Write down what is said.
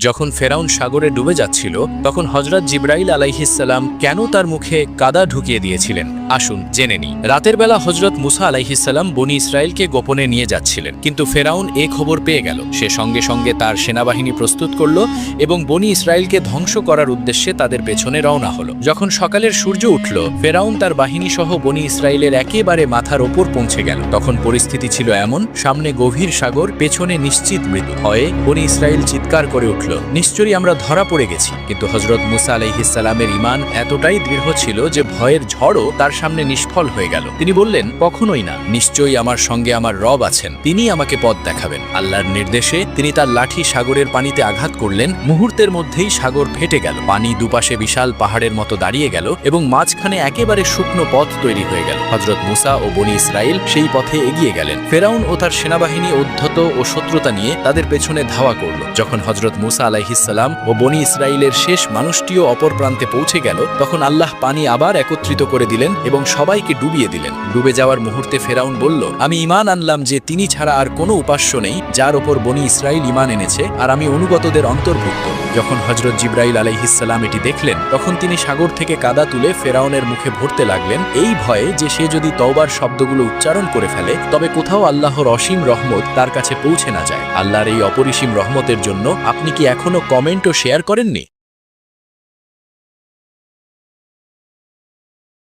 যখন ফেরাউন সাগরে ডুবে যাচ্ছিল তখন হযরত জিবরাইল আলাইহিসসালাম কেন তার মুখে কাদা ঢুকিয়ে দিয়েছিলেন আসুন জেনে নিই। রাতের বেলা হযরত মুসা আলাইহিসসালাম বনি ইসরাইলকে গোপনে নিয়ে যাচ্ছিলেন, কিন্তু ফেরাউন এ খবর পেয়ে গেল। সে সঙ্গে সঙ্গে তার সেনাবাহিনী প্রস্তুত করল এবং বনি ইসরাইলকে ধ্বংস করার উদ্দেশ্যে তাদের পেছনে রওনা হলো। যখন সকালের সূর্য উঠল, ফেরাউন তার বাহিনী সহ বনি ইসরাইলের একেবারে মাথার ওপর পৌঁছে গেল। তখন পরিস্থিতি ছিল এমন, সামনে গভীর সাগর, পেছনে নিশ্চিত মৃত্যু। ভয়ে বনি ইসরাইল চিৎকার করে উঠল, নিশ্চয়ই আমরা ধরা পড়ে গেছি। কিন্তু হযরত মুসা আলাইহিসসালামের ঈমান এতটাই দৃঢ় ছিল যে ভয়ের ঝড়ও তার সামনে নিষ্ফল হয়ে গেল। তিনি বললেন, কখনোই না, নিশ্চয়ই আমার সঙ্গে আমার রব আছেন, তিনি আমাকে পথ দেখাবেন। আল্লাহর নির্দেশে তিনি তার লাঠি সাগরের পানিতে আঘাত করলেন। মুহূর্তের মধ্যেই সাগর ফেটে গেল, পানি দুপাশে বিশাল পাহাড়ের মতো দাঁড়িয়ে গেল এবং মাঝখানে একেবারে শুকনো পথ তৈরি হয়ে গেল। হযরত মুসা ও বনি ইসরাইল সেই পথে এগিয়ে গেলেন। ফেরাউন ও তার সেনাবাহিনী উদ্ধত ও শত্রুতা নিয়ে তাদের পেছনে ধাওয়া করল। যখন হযরত মুসা আলাইহিসসালাম ও বনি ইসরাইলের শেষ মানুষটিও অপর প্রান্তে পৌঁছে গেল, তখন আল্লাহ পানি আবার একত্রিত করে দিলেন এবং সবাইকে ডুবিয়ে দিলেন। ডুবে যাওয়ার মুহূর্তে ফেরাউন বলল, আমি ঈমান আনলাম যে তিনি ছাড়া আর কোনো উপাস্য নেই যার ওপর বনি ইসরাইল ঈমান এনেছে, আর আমি অনুগতদের অন্তর্ভুক্ত। যখন হযরত জিবরাইল আলাইহিসসালাম এটি দেখলেন, তখন তিনি সাগর থেকে কাদা তুলে ফেরাউনের মুখে ভরতে লাগলেন, এই ভয়ে যে সে যদি তওবার শব্দগুলো উচ্চারণ করে ফেলে তবে কোথাও আল্লাহর অসীম রহমত তার কাছে পৌঁছে না যায়। আল্লাহর এই অপরিসীম রহমতের জন্য আপনি কি এখনো কমেন্ট ও শেয়ার করেননি?